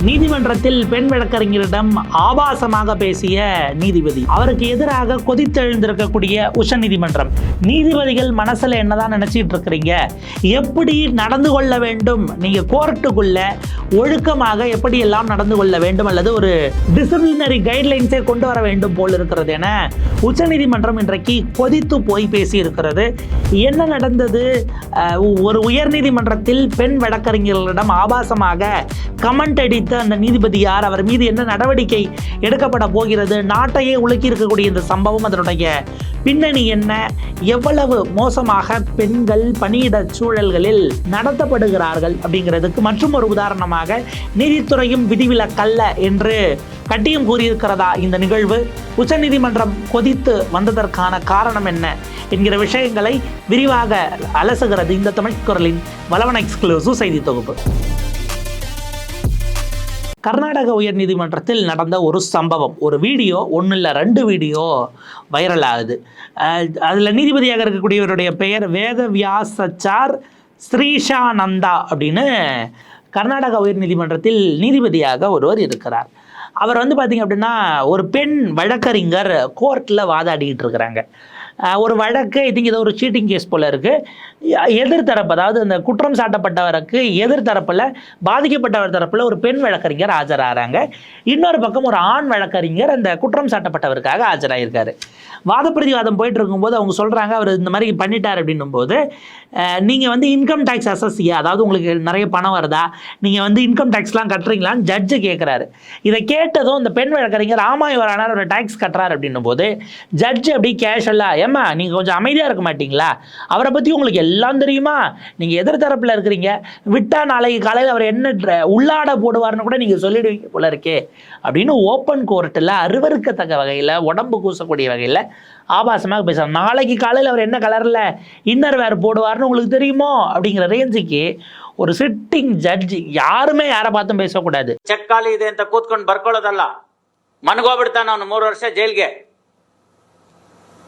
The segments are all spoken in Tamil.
நீதிமன்றத்தில் பெண் வழக்கறிஞரிடம் ஆபாசமாக பேசிய நீதிபதி, அவருக்கு எதிராக கொதித்தெழுந்திருக்கக்கூடிய உச்சநீதிமன்றம். நீதிபதிகள் மனசுல என்னதான் நினைச்சிட்டு இருக்கிறீங்க? எப்படி நடந்து கொள்ள வேண்டும்? நீங்க கோர்ட்டுக்குள்ள ஒழுக்கமாக எப்படி எல்லாம் நடந்து கொள்ள வேண்டும், அல்லது ஒரு டிசிப்ளினரி கைட்லைன்ஸை கொண்டு வர வேண்டும் போல் இருக்கிறது என உச்சநீதிமன்றம் இன்றைக்கு கொதித்து போய் பேசி இருக்கிறது. என்ன நடந்தது? ஒரு உயர்நீதிமன்றத்தில் பெண் வழக்கறிஞர்களிடம் ஆபாசமாக கமெண்ட் அடித்த அந்த நீதிபதி யார்? அவர் மீது என்ன நடவடிக்கை எடுக்கப்பட போகிறது? நாட்டையே உலுக்கி இருக்கக்கூடிய இந்த சம்பவம், அதனுடைய பின்னணி என்ன? எவ்வளவு மோசமாக பெண்கள் பணியிட சூழல்களில் நடத்தப்படுகிறார்கள் அப்படிங்கிறதுக்கு மற்றும் ஒரு உதாரணமாக நீதித்துறையும் விதிவிலக்கல்ல என்று கட்டியம் கூறியிருக்கிறதா இந்த நிகழ்வு? உச்சநீதிமன்றம் கொதித்து வந்ததற்கான காரணம் என்ன என்கிற விஷயங்களை விரிவாக அலசுகிறது இந்த தமிழ் குரலின் வளவன் எக்ஸ்க்ளூசிவ் செய்தி தொகுப்பு. கர்நாடக உயர்நீதிமன்றத்தில் நடந்த ஒரு சம்பவம், ஒரு வீடியோ, ஒன்று இல்லை 2 வீடியோ வைரல் ஆகுது. அதில் நீதிபதியாக இருக்கக்கூடியவருடைய பெயர் வேதவியாசாச்சார் ஸ்ரீஷானந்தா அப்படின்னு கர்நாடக உயர்நீதிமன்றத்தில் நீதிபதியாக ஒருவர் இருக்கிறார். அவர் பார்த்திங்க அப்படின்னா ஒரு பெண் வழக்கறிஞர் கோர்ட்டில் வாதாடிக்கிட்டு இருக்கிறாங்க. ஒரு வழக்கு, ஐ திங்க் இது ஒரு சீட்டிங் கேஸ் போல் இருக்குது. எதிர்த்தரப்பு, அதாவது அந்த குற்றம் சாட்டப்பட்டவருக்கு எதிர்த்தரப்பில் பாதிக்கப்பட்டவர் தரப்பில் ஒரு பெண் வழக்கறிஞர் ஆஜராகிறாங்க. இன்னொரு பக்கம் ஒரு ஆண் வழக்கறிஞர் அந்த குற்றம் சாட்டப்பட்டவருக்காக ஆஜராகிருக்காரு. வாத பிரதிவாதம் போயிட்டு இருக்கும்போது அவங்க சொல்கிறாங்க, அவர் இந்த மாதிரி பண்ணிட்டார் அப்படின்னும் போது, நீங்கள் இன்கம் டேக்ஸ் அசஸ்ஸியா, அதாவது உங்களுக்கு நிறைய பணம் வருதா, நீங்கள் இன்கம் டேக்ஸ்லாம் கட்டுறீங்களான்னு ஜட்ஜு கேட்குறாரு. இதை கேட்டதும் இந்த பெண் வழக்கறிஞர் ஆமாம் இவர் ஆனால் ஒரு டேக்ஸ் கட்டுறாரு அப்படின்னும் போது ஜட்ஜு அப்படி கேஷுவலாக, ஏம்மா நீங்கள் கொஞ்சம் அமைதியாக இருக்க மாட்டிங்களா, அவரை பற்றி உங்களுக்கு எல்லாம் தெரியுமா, நீங்கள் எதிர்த்தரப்பில் இருக்கிறீங்க, விட்டால் நாளைக்கு காலையில் அவர் என்ன உள்ளாட போடுவார்னு கூட நீங்கள் சொல்லிடுவீங்க போல இருக்கே அப்படின்னு ஓப்பன் கோர்ட்டில் அருவருக்கத்தக்க வகையில், உடம்பு கூசக்கூடிய வகையில் ஆபாசமாக பேசுகிறார். நாளைக்கு காலையில் அவர் என்ன கலரில் இன்னர் வேர் போடுவார்னு உங்களுக்கு தெரியுமோ அப்படிங்கிற ரேஞ்சுக்கு ஒரு சிட்டிங் ஜட்ஜ். யாருமே யாரை பார்த்தும் பேசக்கூடாது. ಚೆಕ್ ಖಾಲಿ ಇದೆ ಅಂತ ಕೂತ್ಕೊಂಡು ಬರ್ಕೊಳ್ಳೋದಲ್ಲ, ಮನಗೋಗ್ಬಿಡ್ತಾನ ಅವನು 3 ವರ್ಷ ಜೈಲ್ಗೆ.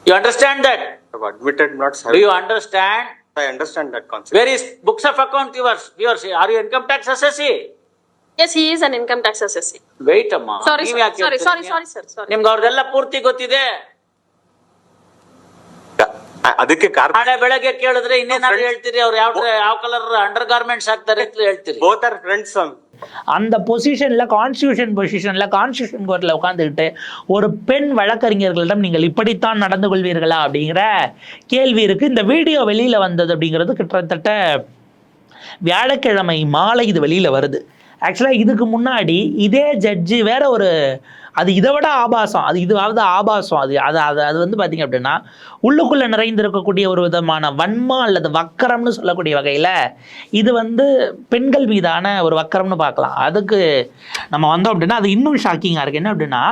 You understand that? I've admitted not Do you understand? I understand that concept. Where is books of account yours? Are you income tax assessee? Yes, he is an income tax assessee. Wait amma. Sorry, sir. ನಿಮ್ಗೆ ಅವ್ರದೆಲ್ಲ ಪೂರ್ತಿ ಗೊತ್ತಿದೆ. ಅದಕ್ಕೆ ನಾಳೆ ಬೆಳಗ್ಗೆ ಕೇಳಿದ್ರೆ ಇನ್ನೇನಾದ್ರು ಹೇಳ್ತೀರಿ, ಅವ್ರು ಯಾವ ಕಲರ್ ಅಂಡರ್ ಗಾರ್ಮೆಂಟ್ಸ್ ಹಾಕ್ತಾರೆ ಅಂತ ಹೇಳ್ತೀರಿ. both are friends. அந்த பொசிஷனில், கான்ஸ்டியூஷன் கோர்ட்டில் உட்காந்துக்கிட்டு ஒரு பெண் வழக்கறிஞர்களிடம் நீங்கள் இப்படித்தான் நடந்து கொள்வீர்களா அப்படிங்கிற கேள்வி இருக்குது. இந்த வீடியோ வெளியில் வந்தது அப்படிங்கிறது கிட்டத்தட்ட வியாழக்கிழமை மாலை இது வெளியில் வருது. ஆக்சுவலாக இதுக்கு முன்னாடி இதே ஜட்ஜு வேற ஒரு, அது இதை விட ஆபாசம், இதுவாவது ஆபாசம், அது பார்த்திங்க அப்படின்னா உள்ளுக்குள்ளே நிறைந்திருக்கக்கூடிய ஒரு விதமான வன்மம் அல்லது வக்கரம்னு சொல்லக்கூடிய வகையில் இது பெண்கள் மீதான ஒரு வக்கரம்னு பார்க்கலாம். அதுக்கு நம்ம வந்தோம் அப்படின்னா அது இன்னும் ஷாக்கிங்காக இருக்குது. என்ன அப்படின்னா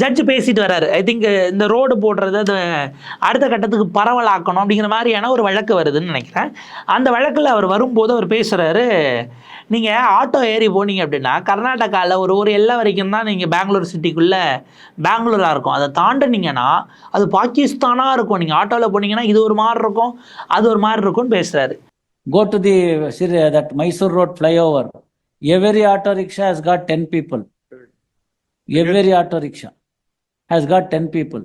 ஜட்ஜு பேசிட்டு வர்றாரு, ஐ திங்க் இந்த ரோடு போடுறது அது அடுத்த கட்டத்துக்கு பரவலாக்கணும் அப்படிங்கிற மாதிரியான ஒரு வழக்கு வருதுன்னு நினைக்கிறேன். அந்த வழக்கில் அவர் வரும்போது அவர் பேசுகிறாரு, நீங்கள் ஆட்டோ ஏறி போனீங்க அப்படின்னா கர்நாடகாவில் ஒரு எல்லை வரைக்கும் தான் நீங்கள் பெங்களூர் சிட்டிக்குள்ளே பெங்களூராக இருக்கும். அதை தாண்டினீங்கன்னா அது பாகிஸ்தானாக இருக்கும். நீங்கள் ஆட்டோவில் போனீங்கன்னா இது ஒரு மாதிரி இருக்கும், அது ஒரு மாதிரி இருக்கும்னு பேசுகிறாரு. Go to that Mysore Road flyover. Every auto rickshaw has got 10 people. Every auto rickshaw has got 10 people.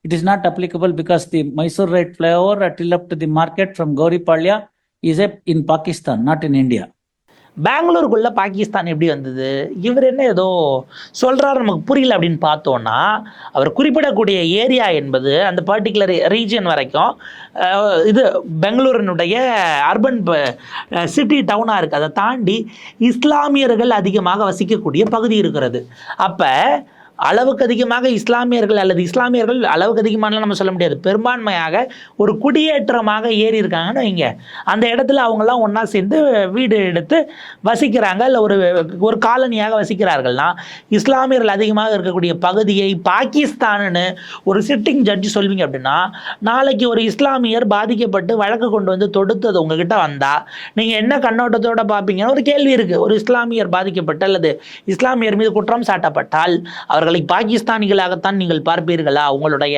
It is not applicable because the Mysore Road flyover till up to the market from Gauripalya is in Pakistan, not in India. பெங்களூருக்குள்ளே Pakistan எப்படி வந்தது? இவர் என்ன ஏதோ சொல்கிறாரு, நமக்கு புரியல அப்படின்னு பார்த்தோன்னா, அவர் குறிப்பிடக்கூடிய ஏரியா என்பது அந்த பர்டிகுலர் ரீஜன் வரைக்கும் இது பெங்களூரினுடைய அர்பன் சிட்டி டவுனாக இருக்குது. அதை தாண்டி இஸ்லாமியர்கள் அதிகமாக வசிக்கக்கூடிய பகுதி இருக்கிறது. அப்போ அளவுக்கு அதிகமாக இஸ்லாமியர்கள் அளவுக்கு அதிகமானலாம் நம்ம சொல்ல முடியாது, பெரும்பான்மையாக ஒரு குடியேற்றமாக ஏறி இருக்காங்கன்னு வைங்க. அந்த இடத்துல அவங்கெல்லாம் ஒன்றா சேர்ந்து வீடு எடுத்து வசிக்கிறாங்க, இல்லை ஒரு காலனியாக வசிக்கிறார்கள்னா இஸ்லாமியர்கள் அதிகமாக இருக்கக்கூடிய பகுதியை பாகிஸ்தான்னு ஒரு சிட்டிங் ஜட்ஜி சொல்வீங்க அப்படின்னா, நாளைக்கு ஒரு இஸ்லாமியர் பாதிக்கப்பட்டு வழக்கு கொண்டு தொடுத்தது உங்ககிட்ட வந்தால் நீங்கள் என்ன கண்ணோட்டத்தோடு பார்ப்பீங்கன்னு ஒரு கேள்வி இருக்குது. ஒரு இஸ்லாமியர் பாதிக்கப்பட்டு அல்லது இஸ்லாமியர் மீது குற்றம் சாட்டப்பட்டால் அவர்கள் அவர்களை பாகிஸ்தானிகளாகத்தான் நீங்கள் பார்ப்பீர்களா? உங்களுடைய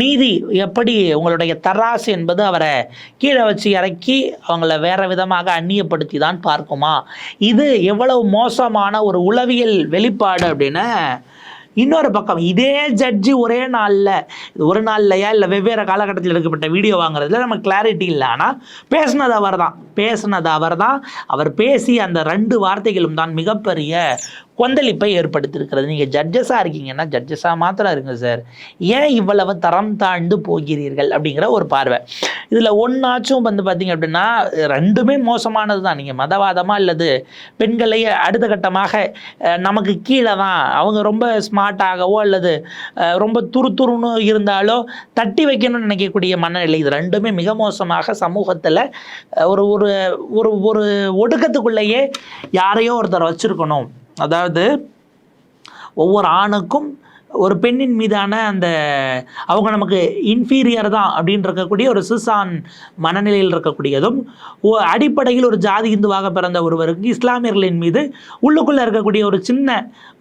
நீதி எப்படி, உங்களுடைய தராசு என்பது அவரை கீழே வச்சு இறக்கி அவங்கள வேற விதமாக அந்நியப்படுத்தி தான் பார்க்குமா? இது எவ்வளவு மோசமான ஒரு உளவியல் வெளிப்பாடு அப்படின்னு இன்னொரு பக்கம் இதே ஜட்ஜி ஒரே நாளில், ஒரு நாள்லையா இல்லை வெவ்வேறு காலகட்டத்தில் எடுக்கப்பட்ட வீடியோ வாங்குறதுல நமக்கு கிளாரிட்டி இல்லை. ஆனால் பேசினது அவர் தான். அவர் பேசி அந்த 2 வார்த்தைகளும் தான் மிகப்பெரிய கொந்தளிப்பை ஏற்படுத்தியிருக்கிறது. நீங்கள் ஜட்ஜஸாக இருக்கீங்கன்னா ஜட்ஜஸாக மாத்திரம் இருங்க சார், ஏன் இவ்வளவு தரம் தாழ்ந்து போகிறீர்கள் அப்படிங்கிற ஒரு பார்வை. இதில் ஒன்றாச்சும் பார்த்தீங்க அப்படின்னா 2மே மோசமானது தான். நீங்கள் மதவாதமாக அல்லது பெண்களை அடுத்த கட்டமாக நமக்கு கீழே தான், அவங்க ரொம்ப ஸ்மார்ட்டாகவோ அல்லது ரொம்ப துருத்துருன்னு இருந்தாலோ தட்டி வைக்கணும்னு நினைக்கக்கூடிய மனநிலை, இது 2மே மிக மோசமாக சமூகத்தில் ஒரு ஒரு ஒரு ஒடுக்கத்துக்குள்ளேயே யாரையோ ஒருத்தர் வச்சுருக்கணும். அதாவது ஒவ்வொரு ஆணுக்கும் ஒரு பெண்ணின் மீதான அந்த அவங்க நமக்கு இன்ஃபீரியர் தான் அப்படின்னு இருக்கக்கூடிய ஒரு சிசான் மனநிலையில் இருக்கக்கூடியதும், அடிப்படையில் ஒரு ஜாதி இந்துவாக பிறந்த ஒருவருக்கு இஸ்லாமியர்களின் மீது உள்ளுக்குள்ளே இருக்கக்கூடிய ஒரு சின்ன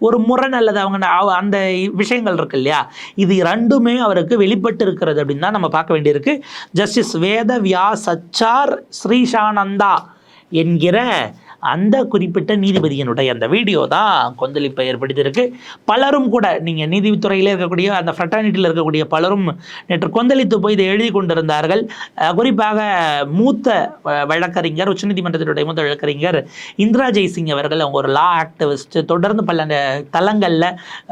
ஒரு முரண் அல்லது அவங்க அந்த விஷயங்கள் இருக்கு இல்லையா, இது 2மே அவருக்கு வெளிப்பட்டு இருக்கிறது அப்படின்னு தான் நம்ம பார்க்க வேண்டியிருக்கு. ஜஸ்டிஸ் வேத வியாசச்சார் ஸ்ரீஷானந்தா என்கிற அந்த குறிப்பிட்ட நீதிபதியினுடைய அந்த வீடியோ தான் கொந்தளிப்பை ஏற்படுத்தியிருக்கு. பலரும் கூட, நீங்கள் நீதித்துறையில் இருக்கக்கூடிய அந்த ஃப்ரெட்டர்னிட்டியில் இருக்கக்கூடிய பலரும் நேற்று கொந்தளித்து போய் இதை எழுதி கொண்டிருந்தார்கள். குறிப்பாக மூத்த வழக்கறிஞர், உச்சநீதிமன்றத்தினுடைய மூத்த வழக்கறிஞர் இந்திரா ஜெய்சிங் அவர்கள், அவங்க ஒரு லா ஆக்டிவிஸ்ட், தொடர்ந்து பல தளங்களில்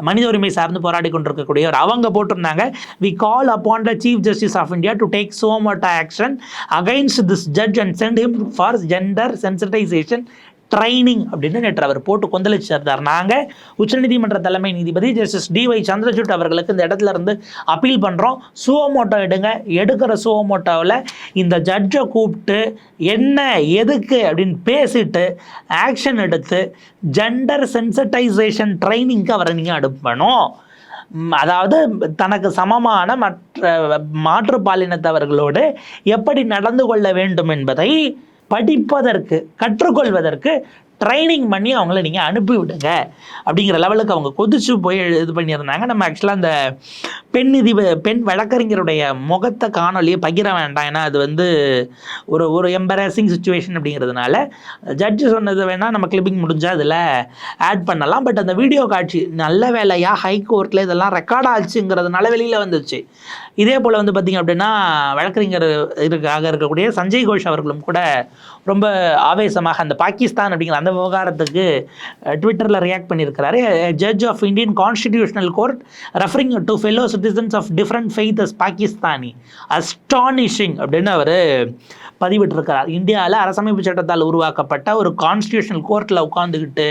மனித உரிமை சார்ந்து போராடி கொண்டிருக்கக்கூடியவர். அவங்க போட்டிருந்தாங்க, we call upon the chief justice of India to take so much action against this judge and sent him for gender sensitisation training அப்படின்னு நேற்று அவர் போட்டு கொந்தளிச்சிருந்தார். நாங்கள் உச்சநீதிமன்ற தலைமை நீதிபதி ஜஸ்டிஸ் DY சந்திரசூட் அவர்களுக்கு இந்த இடத்துல இருந்து அப்பீல் பண்ணுறோம், சுவமோட்டோ எடுங்க. எடுக்கிற சுவமோட்டோவில் இந்த ஜட்ஜை கூப்பிட்டு என்ன எதுக்கு அப்படின்னு பேசிட்டு ஆக்ஷன் எடுத்து ஜெண்டர் சென்சிட்டைசேஷன் ட்ரைனிங்க்கு அவரை நீங்கள் அனுப்பணும். அதாவது தனக்கு சமமான மாற்று பாலினத்தவர்களோடு எப்படி நடந்து கொள்ள வேண்டும் என்பதை படிப்பதற்கு, கற்றுக்கொள்வதற்கு ட்ரைனிங் பண்ணி அவங்கள நீங்கள் அனுப்பிவிடுங்க அப்படிங்கிற லெவலுக்கு அவங்க கொதிச்சு போய் இது பண்ணியிருந்தாங்க. நம்ம ஆக்சுவலாக அந்த பெண் வழக்கறிஞருடைய முகத்தை காணொலியை பகிர வேண்டாம், ஏன்னா அது ஒரு எம்பராசிங் சுச்சுவேஷன் அப்படிங்கிறதுனால ஜட்ஜு சொன்னது வேணால் நம்ம கிளிப்பிங் முடிஞ்சால் அதில் ஆட் பண்ணலாம். பட் அந்த வீடியோ காட்சி நல்ல வேலையாக ஹைகோர்ட்டில் இதெல்லாம் ரெக்கார்ட் ஆச்சுங்கிறதுனால வெளியில் வந்துச்சு. இதே போல் பார்த்திங்க அப்படின்னா வழக்கறிஞர் இருக்கக்கூடிய சஞ்சய் கோஷ் அவர்களும் கூட ரொம்ப ஆவேசமாக அந்த பாகிஸ்தான் அப்படிங்கிற அந்த விவகாரத்துக்கு ட்விட்டரில் ரியாக்ட் பண்ணியிருக்கிறாரு. Judge of Indian constitutional court referring to fellow citizens of different faith as Pakistani astonishing அப்படின்னு அவர் பதிவிட்டிருக்கிறார். இந்தியாவில் அரசமைப்பு சட்டத்தால் உருவாக்கப்பட்ட ஒரு கான்ஸ்டியூஷனல் கோர்ட்டில் உட்கார்ந்துக்கிட்டு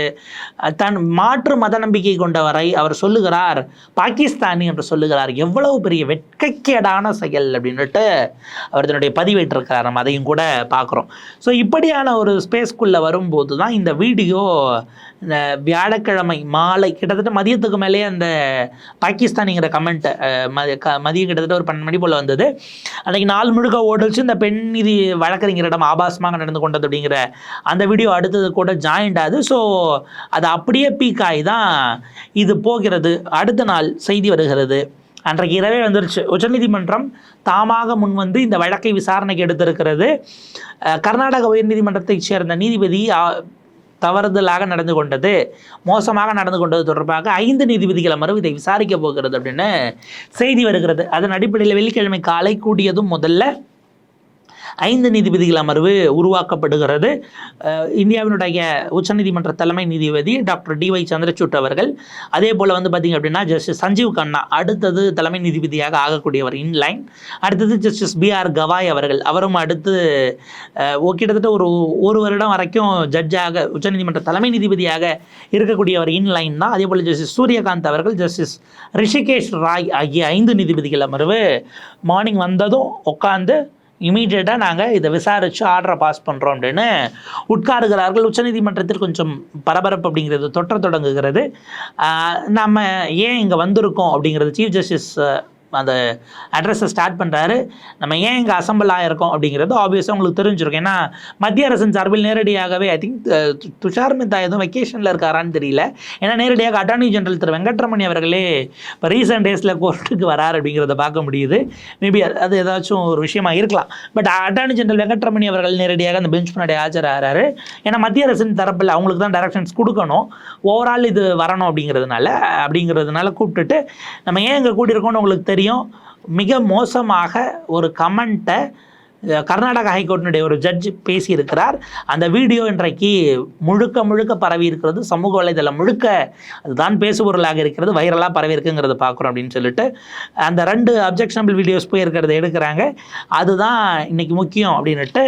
தன் மாற்று மத நம்பிக்கை கொண்டவரை அவர் சொல்லுகிறார் பாகிஸ்தானி என்று சொல்லுகிறார். எவ்வளவு பெரிய வெட்கக்கேடான செயல் அப்படின்னுட்டு அவர் தன்னுடைய பதிவிட்டிருக்கிறார். நம்ம அதையும் கூட பார்க்குறோம். ஸோ இப்படியான ஒரு ஸ்பேஸ்க்குள்ளே வரும்போது தான் இந்த வீடியோ வியாழக்கிழமை மாலை கிட்டத்தட்ட மதியத்துக்கு மேலே அந்த பாகிஸ்தானிங்கிற கமெண்ட்டை மதியம் கிட்டத்தட்ட ஒரு 12 மணி போல் வந்தது. அன்றைக்கி நாள் முழுக்க ஓடிச்சு. இந்த பெண் நீதி வழக்கறிஞரிடம் ஆபாசமாக நடந்து கொண்டது அப்படிங்கிற அந்த வீடியோ அடுத்தது கூட ஜாயிண்ட் ஆகுது. ஸோ அது அப்படியே பீக் ஆகி தான் இது போகிறது. அடுத்த நாள் செய்தி வருகிறது, அன்றைக்கு இரவே வந்துருச்சு, உச்சநீதிமன்றம் தாமாக முன்வந்து இந்த வழக்கை விசாரணைக்கு எடுத்திருக்கிறது. கர்நாடக உயர்நீதிமன்றத்தைச் சேர்ந்த நீதிபதி தவறுதலாக நடந்து கொண்டது, மோசமாக நடந்து கொண்டது தொடர்பாக 5 நீதிபதிகள் அமர்வு இதை விசாரிக்க போகிறது அப்படின்னு செய்தி வருகிறது. அதன் அடிப்படையில் வெள்ளிக்கிழமை காலை கூடியதும் முதல்ல 5 நீதிபதிகள் அமர்வு உருவாக்கப்படுகிறது. இந்தியாவினுடைய உச்சநீதிமன்ற தலைமை நீதிபதி டாக்டர் DY சந்திரசூட் அவர்கள், அதே போல் பார்த்திங்க அப்படின்னா ஜஸ்டிஸ் சஞ்சீவ் கண்ணா அடுத்தது தலைமை நீதிபதியாக ஆகக்கூடியவர் இன்லைன். அடுத்தது ஜஸ்டிஸ் BR கவாய் அவர்கள், அவரும் அடுத்து கிட்டத்தட்ட ஒரு வருடம் வரைக்கும் ஜட்ஜாக உச்சநீதிமன்ற தலைமை நீதிபதியாக இருக்கக்கூடியவர் இன்லைன் தான். அதே போல் ஜஸ்டிஸ் சூரியகாந்த் அவர்கள், ஜஸ்டிஸ் ரிஷிகேஷ் ராய் ஆகிய 5 நீதிபதிகள் அமர்வு மார்னிங் வந்ததும் உட்காந்து இமீடியட்டாக நாங்கள் இதை விசாரித்து ஆர்டரை பாஸ் பண்ணுறோம் அப்படின்னு உட்காருகிறார்கள். உச்சநீதிமன்றத்தில் கொஞ்சம் பரபரப்பு அப்படிங்கிறது தொடங்குகிறது. நம்ம ஏன் இங்கே வந்திருக்கோம் அப்படிங்கிறது சீஃப் ஜஸ்டிஸ் அந்த அட்ரஸை ஸ்டார்ட் பண்ணுறாரு. நம்ம ஏன் இங்கே அசம்பிள் ஆகிருக்கோம் அப்படிங்கிறது ஆப்வியஸாக உங்களுக்கு தெரிஞ்சிருக்கும். ஏன்னா மத்திய அரசின் சார்பில் நேரடியாகவே ஐ திங்க் துஷார் மேத்தா எதுவும் வெக்கேஷனில் இருக்காரான்னு தெரியல. ஏன்னா நேரடியாக அட்டார்னி ஜெனரல் திரு வெங்கட்ரமணி அவர்களே இப்போ ரீசெண்ட் டேஸில் கோர்ட்டுக்கு வராரு அப்படிங்கிறத பார்க்க முடியுது. மேபி அது ஏதாச்சும் ஒரு விஷயமா இருக்கலாம். பட் அட்டார்னி ஜெனரல் வெங்கட்ரமணி அவர்கள் நேரடியாக அந்த பெஞ்ச் முன்னாடி ஆஜராகிறாரு. ஏன்னா மத்திய அரசின் தரப்பில் அவங்களுக்கு தான் டைரக்ஷன்ஸ் கொடுக்கணும், ஓவரால் இது வரணும் அப்படிங்கிறதுனால கூப்பிட்டுட்டு நம்ம ஏன் இங்கே கூட்டியிருக்கோம்னு உங்களுக்கு தெரியும். மிக மோசமாக ஒரு கமெண்ட்டை கர்நாடகா ஹைகோர்ட்டினுடைய ஒரு ஜட்ஜ் பேசியிருக்கிறார். அந்த வீடியோ இன்றைக்கு முழுக்க பரவி இருக்கிறது. சமூக வலைதளம் முழுக்க அதுதான் பேசுபொருளாக இருக்கிறது, வைரலாக பரவி இருக்குங்கிறத பார்க்குறோம் அப்படின்னு சொல்லிட்டு அந்த 2 அப்ஜெக்ஷனபிள் வீடியோஸ் போய் இருக்கிறத எடுக்கிறாங்க. அதுதான் இன்னைக்கு முக்கியம் அப்படின்ட்டு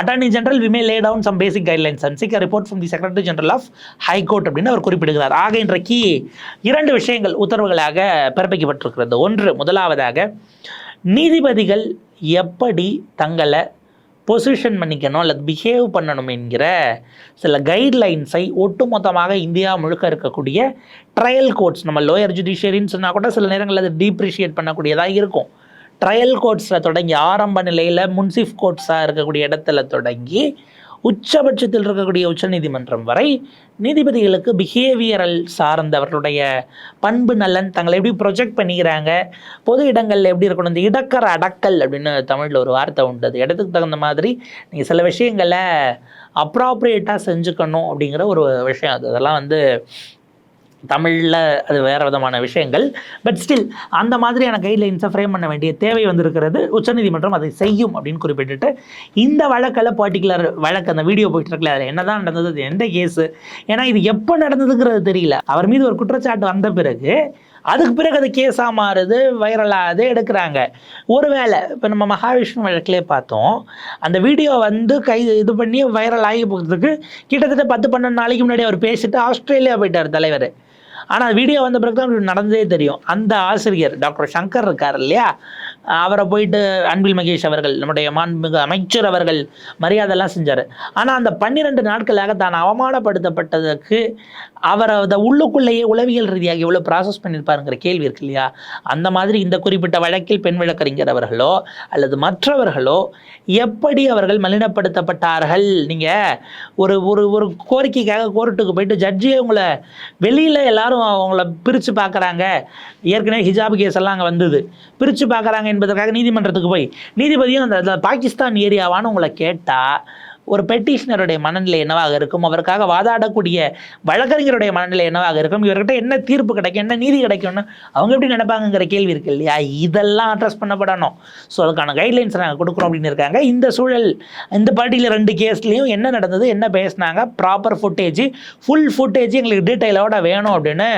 attorney general we may lay down some basic guidelines and seek report from the secretary general of high court அப்படின்னு அவர் குறிப்பிடுகிறார். ஆக இன்றைக்கு 2 விஷயங்கள் உத்தரவுகளாக பிறப்பிக்கப்பட்டிருக்கிறது. ஒன்று, முதலாவதாக நீதிபதிகள் எப்படி தங்களை பொசிஷன் பண்ணிக்கணும் அல்லது பிஹேவ் பண்ணணும் என்கிற சில கைட்லைன்ஸை ஒட்டுமொத்தமாக இந்தியா முழுக்க இருக்கக்கூடிய ட்ரையல் கோர்ட்ஸ், நம்ம லோயர் ஜுடிஷியரின்னு சொன்னால் கூட சில நேரங்களில் அது டீப்ரிஷியேட் பண்ணக்கூடியதாக இருக்கும். ட்ரையல் கோர்ட்ஸில் தொடங்கி ஆரம்ப நிலையில் முன்சிஃப் கோர்ட்ஸாக இருக்கக்கூடிய இடத்துல தொடங்கி உச்சபட்சத்தில் இருக்கக்கூடிய உச்சநீதிமன்றம் வரை நீதிபதிகளுக்கு பிஹேவியரல் சார்ந்தவர்களுடைய பண்பு நலன், தங்களை எப்படி ப்ரொஜெக்ட் பண்ணிக்கிறாங்க, பொது இடங்களில் எப்படி இருக்கணும், இந்த இடக்கர அடக்கல் அப்படின்னு தமிழில் ஒரு வார்த்தை உண்டு. அது இடத்துக்கு தகுந்த மாதிரி நீங்கள் சில விஷயங்களை அப்ராப்ரியேட்டாக செஞ்சுக்கணும் அப்படிங்கிற ஒரு விஷயம். அதெல்லாம் தமிழில் அது வேறு விதமான விஷயங்கள். பட் ஸ்டில் அந்த மாதிரியான கைட்லைன்ஸை ஃப்ரேம் பண்ண வேண்டிய தேவை வந்திருக்கிறது. உச்சநீதிமன்றம் அதை செய்யும் அப்படின்னு குறிப்பிட்டுட்டு இந்த வழக்கில் பர்டிகுலர் வழக்கு, அந்த வீடியோ போயிட்டு இருக்கல, அதில் என்ன தான் நடந்தது, எந்த கேஸு, ஏன்னா இது எப்போ நடந்ததுங்கிறது தெரியல. அவர் மீது ஒரு குற்றச்சாட்டு வந்த பிறகு அதுக்கு பிறகு அது கேஸாக மாறுது, வைரலாக எடுக்கிறாங்க. ஒருவேளை இப்போ நம்ம மகாவிஷ்ணு வழக்கிலே பார்த்தோம், அந்த வீடியோ இது பண்ணி வைரல் ஆகி போகிறதுக்கு கிட்டத்தட்ட 10-12 நாளைக்கு முன்னாடி அவர் பேசிட்டு ஆஸ்திரேலியா போயிட்டார் தலைவர். ஆனால் வீடியோ வந்த பிறகு தான் நடந்ததே தெரியும். அந்த ஆசிரியர் டாக்டர் சங்கர் இருக்கார் இல்லையா, அவரை போயிட்டு அன்பில் மகேஷ் அவர்கள், நம்முடைய மாண்புமிகு அமைச்சர் அவர்கள் மரியாதைலாம் செஞ்சார். ஆனால் அந்த 12 நாட்களாக தான் அவமானப்படுத்தப்பட்டதுக்கு அவரை அதை உள்ளுக்குள்ளேயே உளவியல் ரீதியாக எவ்வளோ ப்ராசஸ் பண்ணியிருப்பாருங்கிற கேள்வி இருக்கு இல்லையா. அந்த மாதிரி இந்த குறிப்பிட்ட வழக்கில் பெண் வழக்கறிஞர் அவர்களோ அல்லது மற்றவர்களோ எப்படி அவர்கள் மலினப்படுத்தப்பட்டார்கள். நீங்கள் ஒரு ஒரு ஒரு கோரிக்கைக்காக கோர்ட்டுக்கு போயிட்டு ஜட்ஜியே உங்களை வெளியில் எல்லாரும் அவங்கள பிரித்து பார்க்குறாங்க. ஏற்கனவே ஹிஜாப் கேஸ் எல்லாம் அங்கே வந்தது, பிரித்து பார்க்குறாங்க என்பதற்காக நீதிமன்றத்துக்கு போய் நீதிபதியும் அந்த பாகிஸ்தான் ஏரியாவான்னு உங்களை கேட்டால் ஒரு பெட்டிஷனருடைய மனநிலை என்னவாக இருக்கும், அவருக்காக வாதாடக்கூடிய வழக்கறிஞருடைய மனநிலை என்னவாக இருக்கும், இவர்கிட்ட என்ன தீர்ப்பு கிடைக்கும், என்ன நீதி கிடைக்கும்னு அவங்க எப்படி நினைப்பாங்கிற கேள்வி இருக்கு இல்லையா. இதெல்லாம் அட்ரஸ் பண்ணப்படணும். ஸோ அதுக்கான கைட்லைன்ஸ் நாங்கள் கொடுக்குறோம் அப்படின்னு இருக்காங்க. இந்த சூழல், இந்த பார்ட்டியில் 2 கேஸ்லேயும் என்ன நடந்தது, என்ன பேசினாங்க, ப்ராப்பர் ஃபுட்டேஜ், ஃபுல் ஃபுட்டேஜ் எங்களுக்கு டீட்டெயிலோட வேணும் அப்படின்னு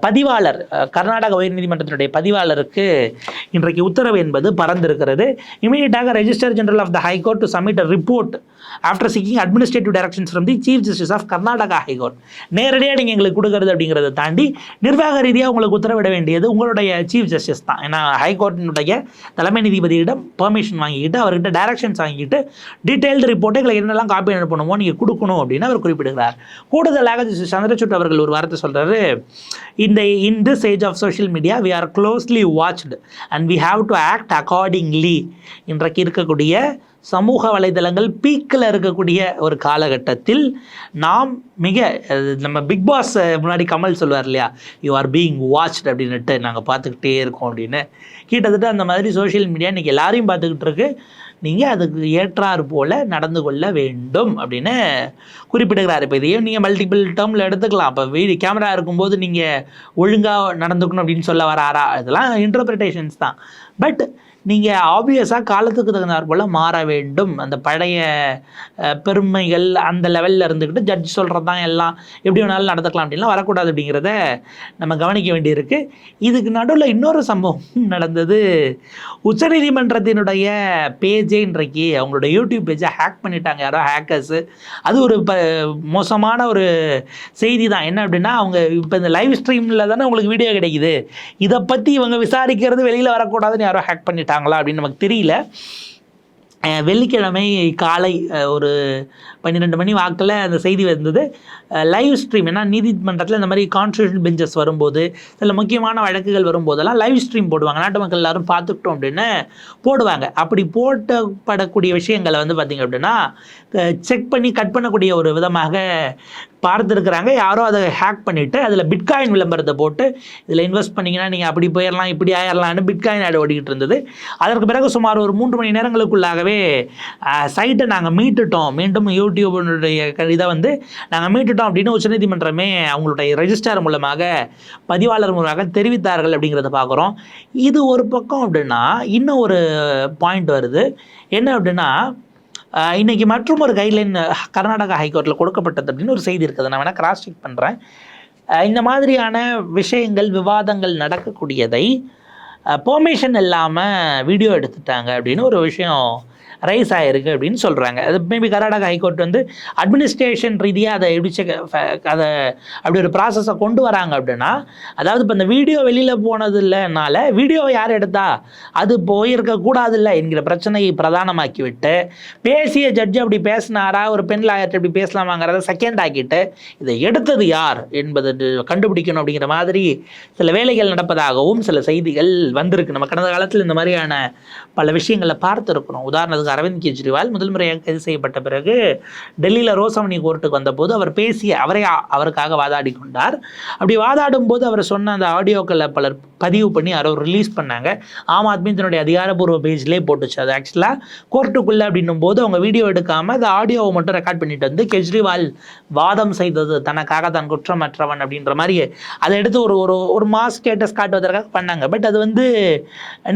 பதிவாளர், கர்நாடக உயர்நீதிமன்றத்தினுடைய பதிவாளருக்கு இன்றைக்கு உத்தரவு என்பது பறந்திருக்கிறது. இமீடியட்டாக register general of the high court to submit a report after seeking administrative directions from the chief justice of Karnataka high court. நேரடியாக நீங்கள் எங்களுக்கு கொடுக்கறது அப்படிங்கிறத தாண்டி நிர்வாக ரீதியாக உங்களுக்கு உத்தரவிட வேண்டியது உங்களுடைய சீஃப் ஜஸ்டிஸ் தான். ஏன்னா ஹைகோர்ட்டினுடைய தலைமை நீதிபதியிடம் பெர்மிஷன் வாங்கிக்கிட்டு அவர்கிட்ட டைரக்ஷன்ஸ் வாங்கிட்டு டீட்டெயில்டு ரிப்போர்ட்டை எங்களை என்னெல்லாம் காப்பி அனுப்பணுமோ நீங்கள் கொடுக்கணும் அப்படின்னு அவர் குறிப்பிடுகிறார். கூடுதலாக சந்திரசூட் அவர்கள் ஒரு வார்த்தை சொல்கிறாரு, in this age of social media we are closely watched and we have to act accordingly. இன்றைக்கு இருக்கக்கூடிய சமூக வலைதளங்கள் பீக்கில் இருக்கக்கூடிய ஒரு காலகட்டத்தில் நாம் நம்ம பிக் பாஸ் முன்னாடி கமல் சொல்லுவார் இல்லையா, யூ ஆர் பீயிங் வாட்ச்டு அப்படின்னுட்டு, நாங்கள் பார்த்துக்கிட்டே இருக்கோம் அப்படின்னு. கிட்டத்தட்ட அந்த மாதிரி சோஷியல் மீடியா இன்றைக்கி எல்லாரையும் பார்த்துக்கிட்டு இருக்கு. நீங்கள் அதுக்கு ஏற்றாறு போல் நடந்து கொள்ள வேண்டும் அப்படின்னு குறிப்பிடுகிறார். இப்போ இதையும் நீங்கள் மல்டிபிள் டேர்மில் எடுத்துக்கலாம். இப்போ கேமரா இருக்கும்போது நீங்கள் ஒழுங்காக நடந்துக்கணும் அப்படின்னு சொல்ல வராரா, இதெல்லாம் இன்டர்பிரிட்டேஷன்ஸ் தான். பட் நீங்கள் ஆப்வியஸாக காலத்துக்கு தகுந்தாற் போல் மாற வேண்டும். அந்த பழைய பெருமைகள் அந்த லெவலில் இருந்துக்கிட்டு ஜட்ஜ் சொல்கிறது தான் எல்லாம் எப்படி வேணாலும் நடந்துக்கலாம் அப்படின்லாம் வரக்கூடாது அப்படிங்கிறத நம்ம கவனிக்க வேண்டியிருக்கு. இதுக்கு நடுவில் இன்னொரு சம்பவம் நடந்தது. உச்சநீதிமன்றத்தினுடைய பேஜே இன்றைக்கு அவங்களோட யூடியூப் பேஜை ஹேக் பண்ணிட்டாங்க யாரோ ஹேக்கர்ஸு. அது ஒரு மோசமான ஒரு செய்தி தான். என்ன அப்படின்னா, அவங்க இப்போ இந்த லைவ் ஸ்ட்ரீமில் தானே உங்களுக்கு வீடியோ கிடைக்குது, இதை பற்றி இவங்க விசாரிக்கிறது வெளியில் வரக்கூடாதுன்னு யாரோ ஹேக் பண்ணிட்டாங்களா அப்படின்னு நமக்கு தெரியல. வெள்ளிக்கிழமை காலை ஒரு 12 மணி வாக்கில் அந்த செய்தி வந்தது. லைவ் ஸ்ட்ரீம், ஏன்னா நீதிமன்றத்தில் இந்த மாதிரி கான்ஸ்டியூஷன் பெஞ்சஸ் வரும்போது சில முக்கியமான வழக்குகள் வரும்போதெல்லாம் லைவ் ஸ்ட்ரீம் போடுவாங்க, நாட்டு மக்கள் எல்லாரும் பார்த்துக்கிட்டோம் அப்படின்னு போடுவாங்க. அப்படி போட்டப்படக்கூடிய விஷயங்களை வந்து பார்த்திங்க அப்படின்னா செக் பண்ணி கட் பண்ணக்கூடிய ஒரு விதமாக பார்த்துருக்குறாங்க. யாரோ அதை ஹேக் பண்ணிவிட்டு அதில் பிட்காயின் விளம்பரத்தை போட்டு இதில் இன்வெஸ்ட் பண்ணிங்கன்னா நீங்கள் அப்படி போயிடலாம் இப்படி ஆயிடலான்னு பிட்காயின் ஆட் ஓடிக்கிட்டு இருந்தது. அதற்கு பிறகு சுமார் ஒரு 3 மணி நேரங்களுக்குள்ளாகவே சைட்டை நாங்கள் மீட்டுட்டோம், மீண்டும் யூடியூபனுடைய இதை வந்து நாங்கள் மீட்டுட்டோம் அப்படின்னு உச்சநீதிமன்றமே அவங்களுடைய ரெஜிஸ்டார் மூலமாக பதிவாளர் மூலமாக தெரிவித்தார்கள் அப்படிங்கிறத பார்க்குறோம். இது ஒரு பக்கம் அப்படின்னா இன்னும் ஒரு பாயிண்ட் வருது. என்ன அப்படின்னா இன்றைக்கி மற்றும் ஒரு கைட்லைன் கர்நாடகா ஹைகோர்ட்டில் கொடுக்கப்பட்டது அப்படின்னு ஒரு செய்தி இருக்குது. நான் வேணால் கிராஸ் செக் பண்ணுறேன். இந்த மாதிரியான விஷயங்கள் விவாதங்கள் நடக்கக்கூடியதை பெர்மிஷன் இல்லாமல் வீடியோ எடுத்துட்டாங்க அப்படின்னு ஒரு விஷயம் ரைஸ் ஆகிருக்கு அப்படின்னு சொல்கிறாங்க. அது மேபி கர்நாடகா ஹைகோர்ட் வந்து அட்மினிஸ்ட்ரேஷன் ரீதியாக அதை எப்படி அதை அப்படி ஒரு ப்ராசஸை கொண்டு வராங்க அப்படின்னா, அதாவது இப்போ இந்த வீடியோ வெளியில் போனது இல்லைனால வீடியோவை யார் எடுத்தா அது போயிருக்கக்கூடாது இல்லை என்கிற பிரச்சனையை பிரதானமாக்கி விட்டு பேசிய ஜட்ஜு அப்படி பேசினாரா ஒரு பெண் லாயர்ட்டு இப்படி பேசலாமாங்கிறத செகண்ட் ஆக்கிட்டு இதை எடுத்தது யார் என்பது கண்டுபிடிக்கணும் அப்படிங்கிற மாதிரி சில வேலைகள் நடப்பதாகவும் சில செய்திகள் வந்திருக்கு. நம்ம கடந்த காலத்தில் இந்த மாதிரியான பல விஷயங்களை பார்த்துருக்கிறோம். உதாரணத்துக்கு அரவிந்த் கெஜ்ரிவால் முதல் முறையாக கைது செய்யப்பட்ட பிறகு டெல்லியில் ரோசமணி கோர்ட்டுக்கு வந்தபோது அவர் பேசிய அவருக்காக வாதாடி கொண்டார். அப்படி வாதாடும் போது அவர் சொன்ன அந்த ஆடியோக்களை பலர் பதிவு பண்ணி யாரோ ரிலீஸ் பண்ணாங்க. ஆம் ஆத்மி தன்னுடைய அதிகாரப்பூர்வ பேஜ்லேயே போட்டுச்சு. அது ஆக்சுவலாக கோர்ட்டுக்குள்ளே அப்படின்னும் போது அவங்க வீடியோ எடுக்காமல் அந்த ஆடியோவை மட்டும் ரெக்கார்ட் பண்ணிட்டு வந்து கெஜ்ரிவால் வாதம் செய்தது தனக்காக தான் குற்றமற்றவன் அப்படின்ற மாதிரி அதை எடுத்து ஒரு மாஸ் ஸ்டேட்டஸ் காட்டுவதற்காக பண்ணாங்க. பட் அது வந்து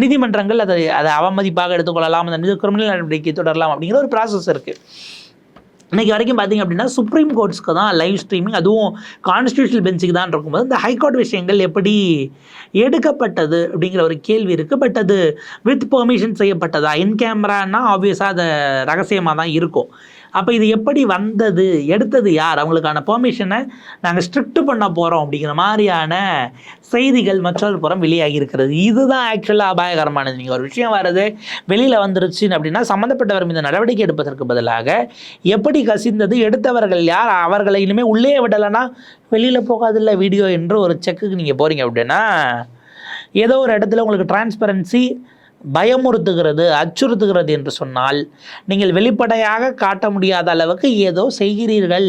நீதிமன்றங்கள் அதை அவமதிப்பாக எடுத்துக்கொள்ளலாம், அந்த கிரிமினல் நடவடிக்கை தொடரலாம் அப்படிங்கிற ஒரு ப்ராசஸ் இருக்குது. இன்றைக்கி வரைக்கும் பார்த்திங்க அப்படின்னா சுப்ரீம் கோர்ட்ஸ்க்கு தான் லைவ் ஸ்ட்ரீமிங், அதுவும் கான்ஸ்டியூஷனல் பெஞ்சுக்கு தான் இருக்கும்போது இந்த ஹைகோர்ட் விஷயங்கள் எப்படி எடுக்கப்பட்டது அப்படிங்கிற ஒரு கேள்வி இருக்குது. பட் அது வித் பெர்மிஷன் செய்யப்பட்டதா, இன் கேமரானா ஆப்வியஸாக அது ரகசியமாக தான் இருக்கும். அப்போ இது எப்படி வந்தது, எடுத்தது யார், அவங்களுக்கான பெர்மிஷனை நாங்கள் ஸ்ட்ரிக்ட் பண்ண போகிறோம் அப்படிங்கிற மாதிரியான செய்திகள் மற்றொரு புறம் வெளியாகி இருக்கிறது. இதுதான் ஆக்சுவலாக அபாயகரமானது. நீங்கள் ஒரு விஷயம் வர்றது வெளியில் வந்துருச்சு அப்படின்னா சம்மந்தப்பட்டவர் மீது நடவடிக்கை எடுப்பதற்கு பதிலாக எப்படி கசிந்தது, எடுத்தவர்கள் யார், அவர்களை இனிமேல் உள்ளே விடலைன்னா வெளியில் போகாதில்ல வீடியோ என்று ஒரு செக்குக்கு நீங்கள் போகிறீங்க அப்படின்னா ஏதோ ஒரு இடத்துல உங்களுக்கு டிரான்ஸ்பரன்சி பயமுறுத்துகிறது, அச்சுறுத்துகிறது என்று சொன்னால் நீங்கள் வெளிப்படையாக காட்ட முடியாத அளவுக்கு ஏதோ செய்கிறீர்கள்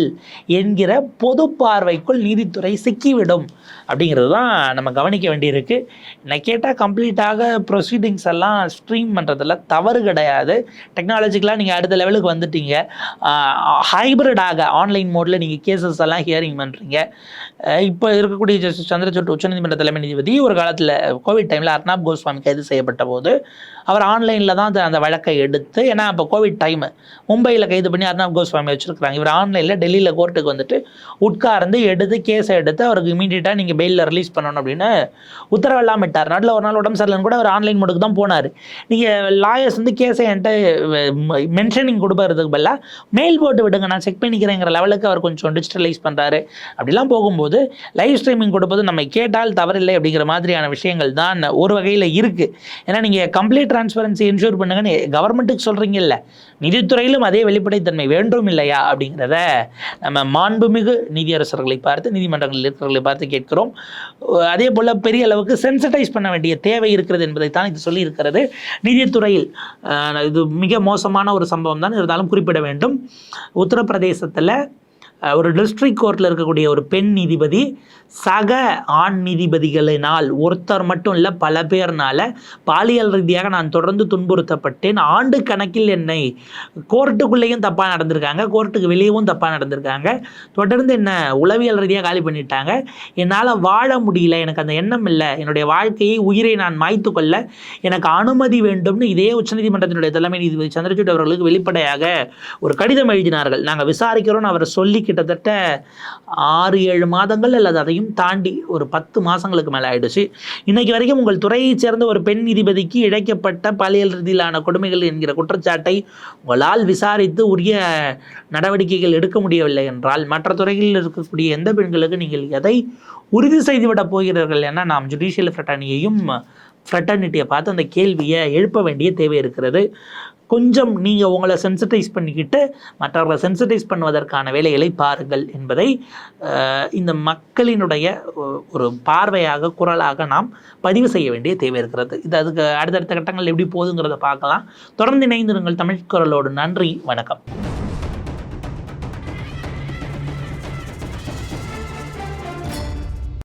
என்கிற பொது பார்வைக்குள் நீதித்துறை சிக்கிவிடும் அப்படிங்கிறது தான் நம்ம கவனிக்க வேண்டியிருக்கு. நான் கேட்டால் கம்ப்ளீட்டாக ப்ரொசீடிங்ஸ் எல்லாம் ஸ்ட்ரீம் பண்ணுறதுல தவறு கிடையாது. டெக்னாலஜிக்கலாக நீங்கள் அடுத்த லெவலுக்கு வந்துட்டீங்க. ஹைப்ரிடாக ஆன்லைன் மோடில் நீங்கள் கேசஸ் எல்லாம் ஹியரிங் பண்ணுறீங்க. இப்போ இருக்கக்கூடிய ஜஸ்டிஸ் சந்திரசூட் உச்சநீதிமன்ற தலைமை நீதிபதி ஒரு காலத்தில் கோவிட் டைமில் அர்னாப் கோஸ்வாமி கைது செய்யப்பட்ட போது அவர் ஆன்லைனில் தான் அந்த வழக்கை எடுத்து, ஏன்னா அப்போ கோவிட் டைமு மும்பையில் கைது பண்ணி அர்னாப் கோஸ்வாமி வச்சுருக்கிறாங்க. இவர் ஆன்லைனில் டெல்லியில் கோர்ட்டுக்கு வந்துட்டு உட்கார்ந்து எடுத்து கேஸை எடுத்து அவருக்கு இமீடியட்டாக நீங்கள் பெயிலில் ரிலீஸ் பண்ணணும் அப்படின்னு உத்தரவெல்லாம் விட்டார். நாட்டில் ஒரு நாள் உடம்பு சரியில்லைன்னு கூட அவர் ஆன்லைன் மோடுக்கு தான் போனார். நீங்கள் லாயர்ஸ் வந்து கேஸை என்கிட்ட மென்ஷனிங் கொடுப்பறதுக்கு பதிலாக மெயில் போட்டு விடுங்க, நான் செக் பண்ணிக்கிறேங்கிற லெவலுக்கு அவர் கொஞ்சம் டிஜிட்டலைஸ் பண்ணுறாரு. அப்படிலாம் போகும்போது லைவ் ஸ்ட்ரீமிங் கொடுப்பது நம்ம கேட்டால் தவறில்லை அப்படிங்கிற மாதிரியான விஷயங்கள் தான் ஒரு வகையில் இருக்குது. ஏன்னா நீங்கள் கம்ப்ளீட் டிரான்ஸ்பரன்சி என்ஷூர் பண்ணுங்கன்னு கவர்மெண்ட்டுக்கு சொல்கிறீங்கல்ல, நிதித்துறையிலும் அதே வெளிப்படைத்தன்மை வேண்டும் இல்லையா அப்படிங்கிறத நம்ம மாண்புமிகு நீதியரசர்களை பார்த்து, நீதிமன்றங்களில் இருக்கிறவர்களை பார்த்து கேட்கிறோம். அதே போல் பெரிய அளவுக்கு சென்சிட்டைஸ் பண்ண வேண்டிய தேவை இருக்கிறது என்பதை தான் இது சொல்லியிருக்கிறது. நீதித்துறையில் இது மிக மோசமான ஒரு சம்பவம் தான், இருந்தாலும் குறிப்பிட வேண்டும். உத்தரப்பிரதேசத்தில் ஒரு டிஸ்ட்ரிக்ட் கோர்ட்டில் இருக்கக்கூடிய ஒரு பெண் நீதிபதி சக ஆண் நீதிபதிகளினால், ஒருத்தர் மட்டும் இல்லை பல பேர்னால பாலியல் ரீதியாக நான் தொடர்ந்து துன்புறுத்தப்பட்டேன், ஆண்டு கணக்கில் என்னை கோர்ட்டுக்குள்ளேயும் தப்பாக நடந்திருக்காங்க, கோர்ட்டுக்கு வெளியவும் தப்பாக நடந்திருக்காங்க, தொடர்ந்து என்னை உளவியல் ரீதியாக காலி பண்ணிட்டாங்க, என்னால் வாழ முடியல, எனக்கு அந்த எண்ணம் இல்லை, என்னுடைய வாழ்க்கையை உயிரை நான் மாய்த்து கொள்ள எனக்கு அனுமதி வேண்டும்னு இதே உச்சநீதிமன்றத்தினுடைய தலைமை நீதிபதி சந்திரசூட் அவர்களுக்கு வெளிப்படையாக ஒரு கடிதம் எழுதினார்கள். நாங்கள் விசாரிக்கிறோன்னு அவர் சொல்லி கிட்டத்தட்ட 6-7 மாதங்கள் அல்லது அதையும் தாண்டி ஒரு 10 மாதங்களுக்கு மேலே ஆயிடுச்சு. இன்னைக்கு வரைக்கும் உங்கள் துறையைச் சேர்ந்த ஒரு பெண் நீதிபதிக்கு இழைக்கப்பட்ட பாலியல் ரீதியிலான கொடுமைகள் என்கிற குற்றச்சாட்டை உங்களால் விசாரித்து உரிய நடவடிக்கைகள் எடுக்க முடியவில்லை என்றால் மற்ற துறைகளில் இருக்கக்கூடிய எந்த பெண்களுக்கு நீங்கள் எதை உறுதி செய்துவிடப் போகிறீர்கள் என நாம் ஜுடிஷியல் ஃப்ரட்டர்னியையும் ஃப்ரெட்டர்னிட்டியை பார்த்து அந்த கேள்வியை எழுப்ப வேண்டிய தேவை இருக்கிறது. கொஞ்சம் நீங்கள் உங்களை சென்சிட்டைஸ் பண்ணிக்கிட்டு மற்றவர்களை சென்சிட்டைஸ் பண்ணுவதற்கான வேலைகளை பாருங்கள் என்பதை இந்த மக்களினுடைய ஒரு பார்வையாக, குரலாக நாம் பதிவு செய்ய வேண்டிய தேவை இருக்கிறது. இது அதுக்கு அடுத்தடுத்த கட்டங்கள் எப்படி போகுதுங்கிறத பார்க்கலாம். தொடர்ந்து இணைந்திருங்கள் தமிழ் குரலோடு. நன்றி, வணக்கம்.